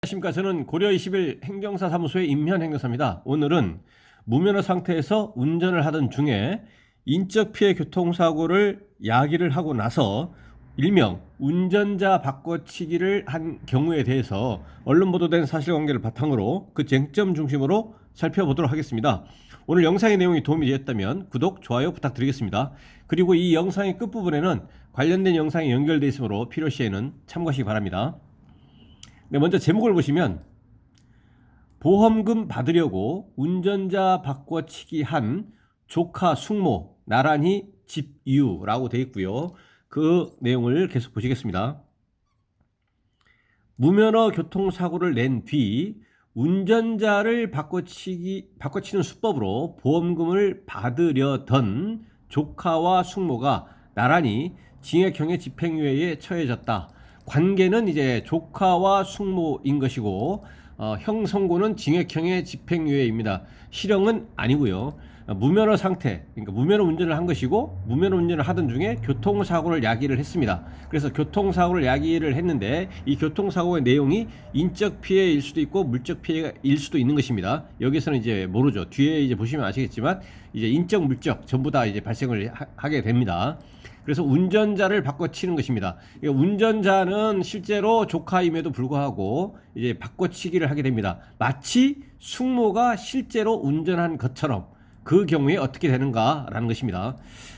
안녕하십니까. 저는 고려 21 행정사 사무소의 임현 행정사입니다. 오늘은 무면허 상태에서 운전을 하던 중에 인적 피해 교통사고를 야기를 하고 나서 일명 운전자 바꿔치기를 한 경우에 대해서 언론 보도된 사실관계를 바탕으로 그 쟁점 중심으로 살펴보도록 하겠습니다. 오늘 영상의 내용이 도움이 되었다면 구독, 좋아요 부탁드리겠습니다. 그리고 이 영상의 끝부분에는 관련된 영상이 연결되어 있으므로 필요시에는 참고하시기 바랍니다. 네, 먼저 제목을 보시면 보험금 받으려고 운전자 바꿔치기 한 조카 숙모 나란히 집유라고 되어 있고요. 그 내용을 계속 보시겠습니다. 무면허 교통사고를 낸 뒤 운전자를 바꿔치는 수법으로 보험금을 받으려던 조카와 숙모가 나란히 징역형의 집행유예에 처해졌다. 관계는 이제 조카와 숙모인 것이고 형 선고는 징역형의 집행유예입니다. 실형은 아니고요. 무면허 상태, 그러니까 무면허 운전을 한 것이고 무면허 운전을 하던 중에 교통사고를 야기를 했습니다. 그래서 교통사고를 야기를 했는데 이 교통사고의 내용이 인적 피해일 수도 있고 물적 피해일 수도 있는 것입니다. 여기서는 이제 모르죠. 뒤에 이제 보시면 아시겠지만 이제 인적 물적 전부 다 이제 발생을 하게 됩니다. 그래서 운전자를 바꿔치는 것입니다. 운전자는 실제로 조카임에도 불구하고 이제 바꿔치기를 하게 됩니다. 마치 숙모가 실제로 운전한 것처럼 그 경우에 어떻게 되는가라는 것입니다.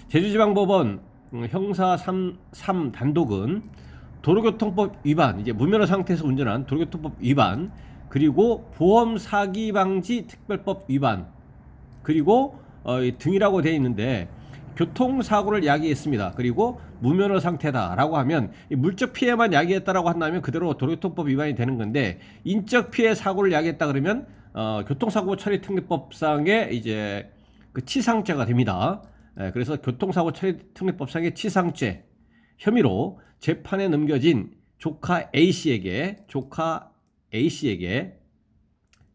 제주지방법원 형사 3 단독은 도로교통법 위반, 이제 무면허 상태에서 운전한 도로교통법 위반, 그리고 보험사기방지 특별법 위반, 그리고 등이라고 되어 있는데 교통사고를 야기했습니다. 그리고 무면허 상태다라고 하면 물적 피해만 야기했다라고 한다면 그대로 도로교통법 위반이 되는 건데 인적 피해 사고를 야기했다 그러면 교통사고 처리 특례법상의 이제 그 치상죄가 됩니다. 그래서 교통사고 처리 특례법상의 치상죄 혐의로 재판에 넘겨진 조카 A씨에게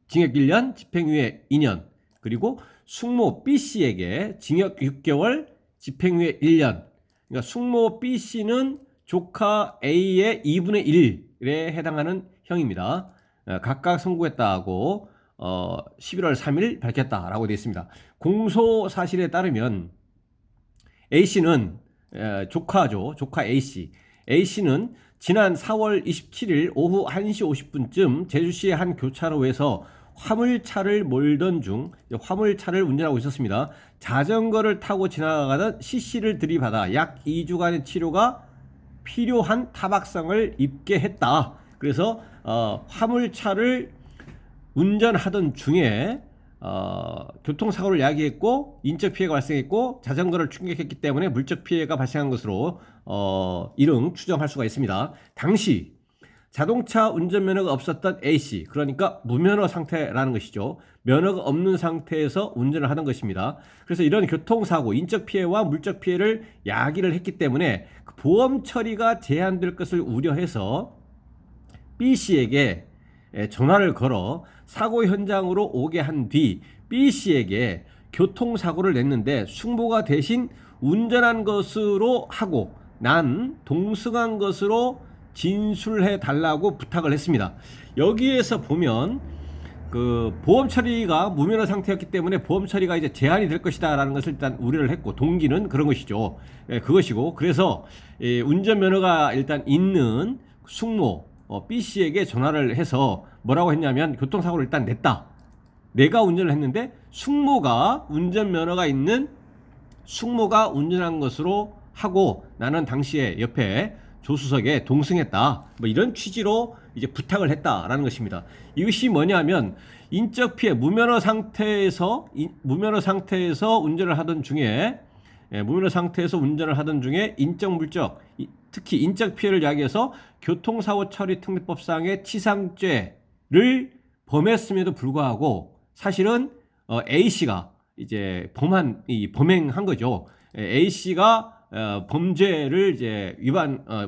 징역 1년, 집행유예 2년, 그리고 숙모 B씨에게 징역 6개월, 집행유예 1년. 그러니까 숙모 B씨는 조카 A의 2분의 1에 해당하는 형입니다. 각각 선고했다고 11월 3일 밝혔다라고 되어 있습니다. 공소 사실에 따르면 A씨는 조카죠. 조카 A씨. A씨는 지난 4월 27일 오후 1시 50분쯤 제주시의 한 교차로에서 화물차를 몰던 중 화물차를 운전하고 있었습니다. 자전거를 타고 지나가던 C씨를 들이받아 약 2주간의 치료가 필요한 타박상을 입게 했다. 그래서 화물차를 운전하던 중에 교통사고를 야기했고 인적 피해가 발생했고 자전거를 충격했기 때문에 물적 피해가 발생한 것으로 이릉 추정할 수가 있습니다. 당시 자동차 운전면허가 없었던 A씨, 그러니까 무면허 상태라는 것이죠. 면허가 없는 상태에서 운전을 하는 것입니다. 그래서 이런 교통사고, 인적 피해와 물적 피해를 야기를 했기 때문에 보험 처리가 제한될 것을 우려해서 B씨에게 전화를 걸어 사고 현장으로 오게 한 뒤 B씨에게 교통사고를 냈는데 숙모가 대신 운전한 것으로 하고 난 동승한 것으로 진술해 달라고 부탁을 했습니다. 여기에서 보면 그 보험 처리가 무면허 상태였기 때문에 보험 처리가 이제 제한이 될 것이다라는 것을 일단 우려를 했고 동기는 그런 것이죠. 그것이고 그래서 운전면허가 일단 있는 숙모 B씨에게 전화를 해서 뭐라고 했냐면 교통사고를 일단 냈다. 내가 운전을 했는데 숙모가 운전면허가 있는 숙모가 운전한 것으로 하고 나는 당시에 옆에 조수석에 동승했다. 뭐 이런 취지로 이제 부탁을 했다라는 것입니다. 이것이 뭐냐면 인적 피해 무면허 상태에서 운전을 하던 중에 인적 물적 특히 인적 피해를 야기해서 교통사고 처리 특례법상의 치상죄를 범했음에도 불구하고 사실은 A씨가 이제 범행한 거죠. A씨가 범죄를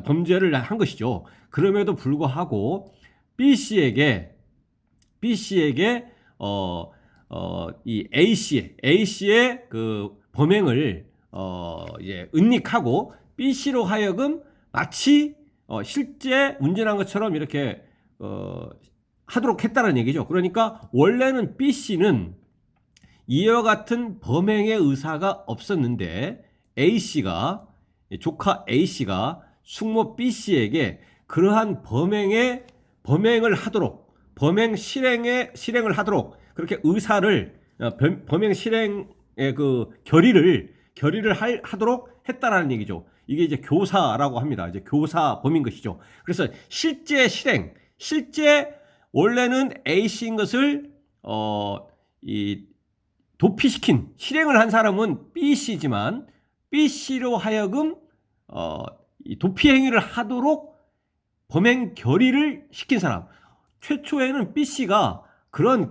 범죄를 한 것이죠. 그럼에도 불구하고 B씨에게 이 A씨의 그 범행을 이제 은닉하고 B씨로 하여금 마치 실제 운전한 것처럼 이렇게 하도록 했다는 얘기죠. 그러니까 원래는 B씨는 이와 같은 범행의 의사가 없었는데 A씨가, 조카 A씨가 숙모 B씨에게 그러한 범행을 하도록, 범행 실행을 하도록 그렇게 의사를, 범행 실행의 그 결의를 하도록 했다라는 얘기죠. 이게 이제 교사라고 합니다. 이제 교사 범인 것이죠. 그래서 실제 원래는 A씨인 것을 도피시킨, 실행을 한 사람은 B씨지만 B씨로 하여금 이 도피 행위를 하도록 범행 결의를 시킨 사람. 최초에는 B씨가 그런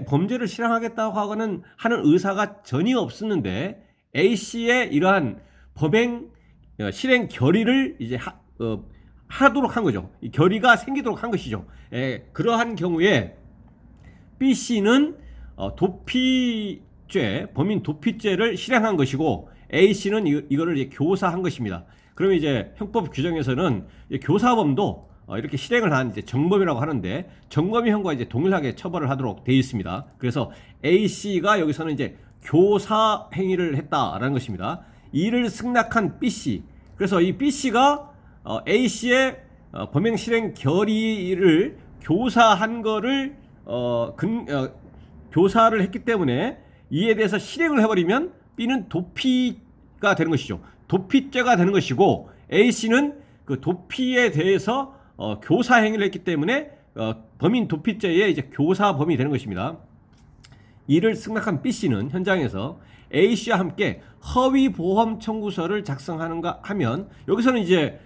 범죄를 실행하겠다고 하는 의사가 전혀 없었는데 A씨의 이러한 범행 실행 결의를 이제 하도록 한 거죠. 이 결의가 생기도록 한 것이죠. 그러한 경우에 B씨는 범인 도피죄를 실행한 것이고 A씨는 이거를 이제 교사한 것입니다. 그러면 이제 형법 규정에서는 이제 교사범도 이렇게 실행을 한 이제 정범이라고 하는데 정범이형과 이제 동일하게 처벌을 하도록 되어 있습니다. 그래서 A씨가 여기서는 이제 교사 행위를 했다라는 것입니다. 이를 승낙한 B씨. 그래서 이 B씨가 A씨의 범행 실행 결의를 교사한 거를 교사를 했기 때문에 이에 대해서 실행을 해버리면 B는 도피가 되는 것이죠. 도피죄가 되는 것이고 A씨는 그 도피에 대해서 교사 행위를 했기 때문에 범인 도피죄의 이제 교사범이 되는 것입니다. 이를 승낙한 B씨는 현장에서 A씨와 함께 허위 보험 청구서를 작성하는가 하면 여기서는 이제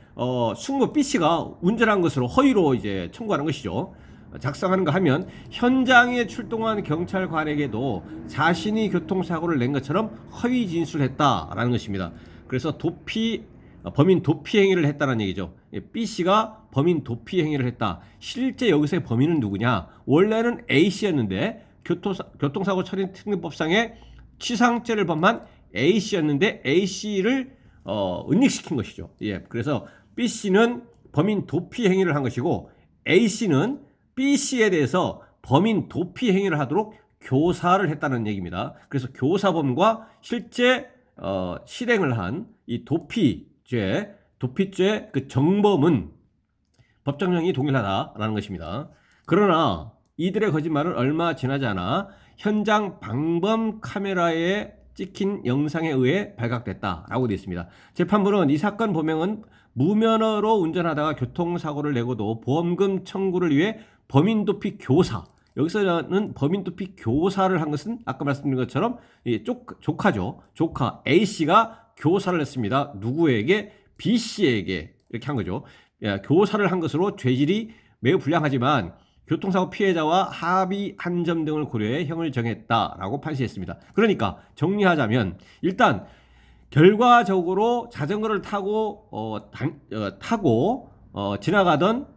숙모 B씨가 운전한 것으로 허위로 이제 청구하는 것이죠. 작성하는가 하면 현장에 출동한 경찰관에게도 자신이 교통사고를 낸 것처럼 허위 진술했다라는 것입니다. 그래서 범인 도피 행위를 했다는 얘기죠. B씨가 범인 도피 행위를 했다. 실제 여기서의 범인은 누구냐? 원래는 A씨였는데 교통사고 처리 특례법상의 치상죄를 범한 A씨였는데 A씨를 은닉시킨 것이죠. 그래서 B씨는 범인 도피 행위를 한 것이고 A씨는 B씨에 대해서 범인 도피 행위를 하도록 교사를 했다는 얘기입니다. 그래서 교사범과 실제 실행을 한 이 도피죄 그 정범은 법정형이 동일하다라는 것입니다. 그러나 이들의 거짓말은 얼마 지나지 않아 현장 방범 카메라에 찍힌 영상에 의해 발각됐다라고 되어 있습니다. 재판부는 이 사건 범행은 무면허로 운전하다가 교통사고를 내고도 보험금 청구를 위해 범인도피 교사, 여기서는 범인도피 교사를 한 것은 아까 말씀드린 것처럼 조카죠. 조카 A씨가 교사를 했습니다. 누구에게? B씨에게 이렇게 한 거죠. 교사를 한 것으로 죄질이 매우 불량하지만 교통사고 피해자와 합의한 점 등을 고려해 형을 정했다라고 판시했습니다. 그러니까 정리하자면 일단 결과적으로 자전거를 타고 지나가던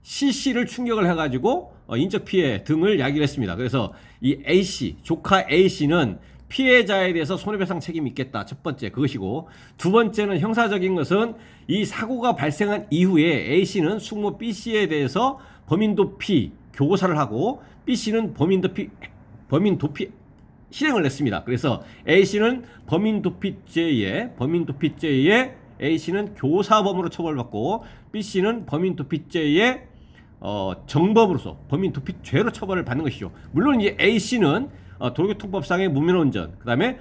C씨를 충격을 해가지고 인적 피해 등을 야기를 했습니다. 그래서 이 A씨, 조카 A씨는 피해자에 대해서 손해배상 책임이 있겠다. 첫 번째 그것이고, 두 번째는 형사적인 것은 이 사고가 발생한 이후에 A씨는 숙모 B씨에 대해서 범인도피 교사를 하고 B씨는 범인도피 실행을 했습니다. 그래서 A씨는 범인도피죄에 A씨는 교사범으로 처벌받고 B씨는 범인도피죄에 정범으로서 범인도피죄로 처벌을 받는 것이죠. 물론 이제 A씨는 도로교통법상의 무면허운전, 그 다음에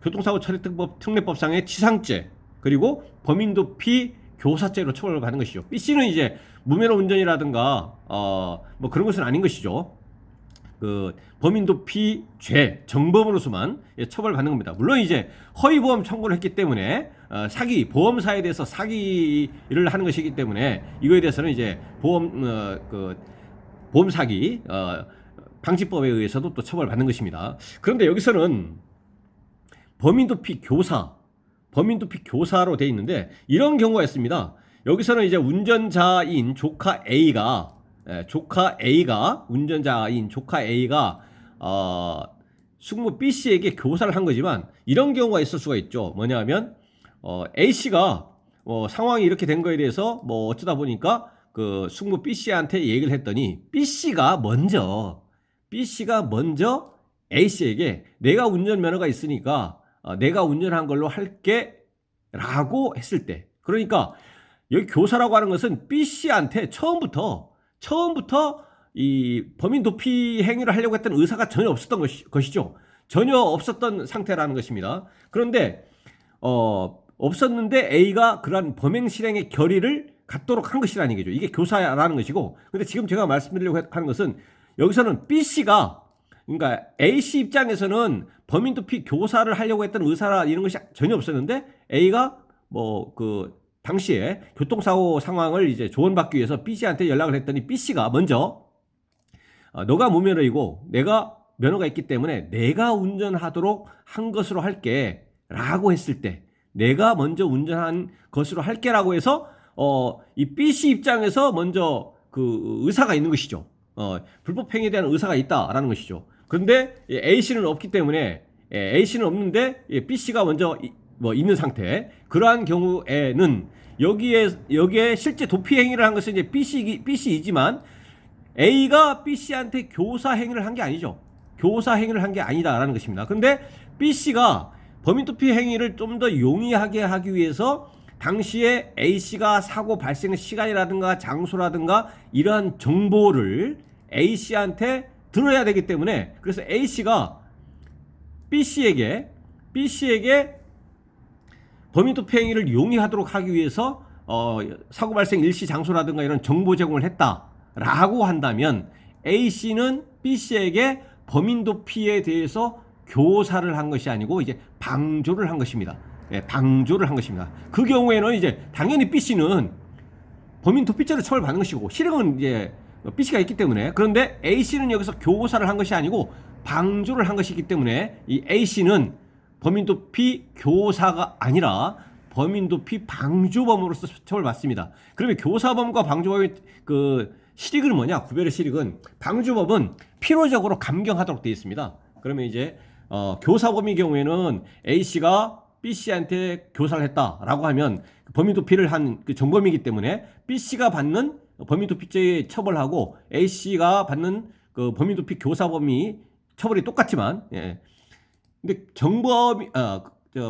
교통사고 처리 특례법상의 치상죄, 그리고 범인도피 교사죄로 처벌을 받는 것이죠. B씨는 이제 무면허운전이라든가 뭐 그런 것은 아닌 것이죠. 그 범인도피죄 정범으로서만 처벌받는 겁니다. 물론 이제 허위보험 청구를 했기 때문에 보험사에 대해서 사기를 하는 것이기 때문에 이거에 대해서는 이제 보험 사기 방지법에 의해서도 또 처벌받는 것입니다. 그런데 여기서는 범인도피 교사로 되어 있는데 이런 경우가 있습니다. 여기서는 이제 운전자인 조카 A가 숙모 B씨에게 교사를 한 거지만 이런 경우가 있을 수가 있죠. 뭐냐면 A씨가 상황이 이렇게 된 거에 대해서 뭐 어쩌다 보니까 그 숙모 B씨한테 얘기를 했더니 B씨가 먼저 A씨에게 내가 운전면허가 있으니까 내가 운전한 걸로 할게 라고 했을 때, 그러니까 여기 교사라고 하는 것은 B씨한테 처음부터 이 범인 도피 행위를 하려고 했던 의사가 전혀 없었던 것이죠. 전혀 없었던 상태라는 것입니다. 그런데 없었는데 A가 그러한 범행 실행의 결의를 갖도록 한 것이라는 얘기죠. 이게 교사라는 것이고, 근데 지금 제가 말씀드리려고 하는 것은 여기서는 B씨가, 그러니까 A씨 입장에서는 범인 도피 교사를 하려고 했던 의사라 이런 것이 전혀 없었는데 A가 뭐 그 당시에 교통사고 상황을 이제 조언받기 위해서 B씨한테 연락을 했더니 B씨가 먼저 너가 무면허이고 내가 면허가 있기 때문에 내가 운전하도록 한 것으로 할게 라고 했을 때, 내가 먼저 운전한 것으로 할게 라고 해서 이 B씨 입장에서 먼저 그 의사가 있는 것이죠. 불법 행위에 대한 의사가 있다라는 것이죠. 그런데 A씨는 없기 때문에, A씨는 없는데 B씨가 먼저 있는 상태. 그러한 경우에는 여기에 실제 도피 행위를 한 것은 이제 B씨이지만 A가 B씨한테 교사 행위를 한 게 아니죠. 교사 행위를 한 게 아니다라는 것입니다. 그런데 B씨가 범인 도피 행위를 좀 더 용이하게 하기 위해서 당시에 A씨가 사고 발생 시간이라든가 장소라든가 이러한 정보를 A씨한테 들어야 되기 때문에, 그래서 A씨가 B씨에게 범인 도피 행위를 용이하도록 하기 위해서 사고 발생 일시 장소라든가 이런 정보 제공을 했다라고 한다면 A씨는 B씨에게 범인 도피에 대해서 교사를 한 것이 아니고 이제 방조를 한 것입니다. 방조를 한 것입니다. 그 경우에는 이제 당연히 B씨는 범인 도피죄로 처벌받는 것이고 실행은 이제 B씨가 있기 때문에, 그런데 A씨는 여기서 교사를 한 것이 아니고 방조를 한 것이기 때문에 이 A씨는 범인 도피 교사가 아니라 범인 도피 방조범으로서 처벌받습니다. 그러면 교사범과 방조범의 그 실익은 뭐냐? 구별의 실익은, 방조범은 필요적으로 감경하도록 되어 있습니다. 그러면 이제 교사범의 경우에는 A씨가 B씨한테 교사를 했다라고 하면 범인 도피를 한 그 정범이기 때문에 B씨가 받는 범인 도피죄에 처벌하고 A씨가 받는 그 범인 도피 교사범이 처벌이 똑같지만, 근데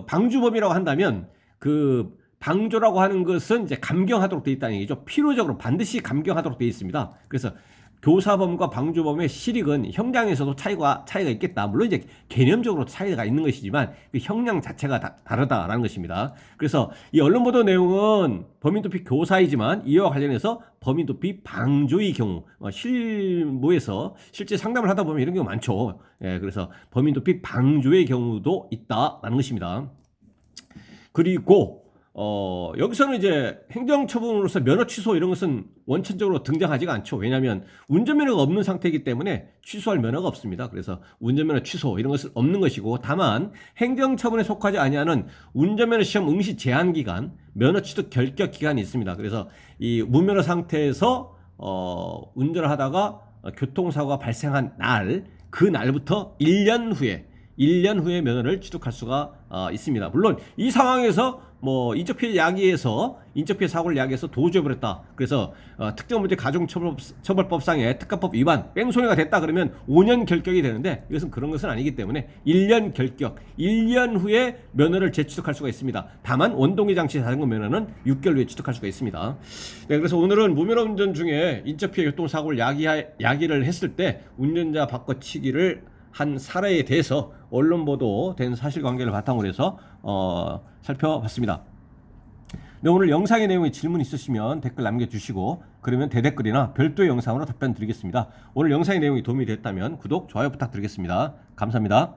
방주범이라고 한다면 그 방조라고 하는 것은 이제 감경하도록 되어 있다는 얘기죠. 필요적으로 반드시 감경하도록 되어 있습니다. 그래서 교사범과 방조범의 실익은 형량에서도 차이가 있겠다. 물론 이제 개념적으로 차이가 있는 것이지만 그 형량 자체가 다르다라는 것입니다. 그래서 이 언론 보도 내용은 범인 도피 교사이지만 이와 관련해서 범인 도피 방조의 경우 실무에서 실제 상담을 하다 보면 이런 경우 많죠. 그래서 범인 도피 방조의 경우도 있다라는 것입니다. 그리고 여기서는 이제 행정처분으로서 면허 취소 이런 것은 원천적으로 등장하지가 않죠. 왜냐하면 운전면허가 없는 상태이기 때문에 취소할 면허가 없습니다. 그래서 운전면허 취소 이런 것은 없는 것이고, 다만 행정처분에 속하지 아니하는 운전면허 시험 응시 제한 기간, 면허 취득 결격 기간이 있습니다. 그래서 이 무면허 상태에서 운전을 하다가 교통사고가 발생한 날, 그 날부터 1년 후에 면허를 취득할 수가 있습니다. 물론 이 상황에서 뭐 인적피해 사고를 야기해서 도주해버렸다. 그래서 특정범죄 가중처벌법상의 특가법 위반 뺑소니가 됐다 그러면 5년 결격이 되는데, 이것은 그런 것은 아니기 때문에 1년 결격, 1년 후에 면허를 재취득할 수가 있습니다. 다만 원동기 장치 자전거 면허는 6개월 후에 취득할 수가 있습니다. 그래서 오늘은 무면허 운전 중에 인적피해 교통사고를 야기를 했을 때 운전자 바꿔치기를 한 사례에 대해서 언론 보도된 사실관계를 바탕으로 해서 살펴봤습니다. 네, 오늘 영상의 내용에 질문 있으시면 댓글 남겨주시고, 그러면 대댓글이나 별도의 영상으로 답변 드리겠습니다. 오늘 영상의 내용이 도움이 됐다면 구독, 좋아요 부탁드리겠습니다. 감사합니다.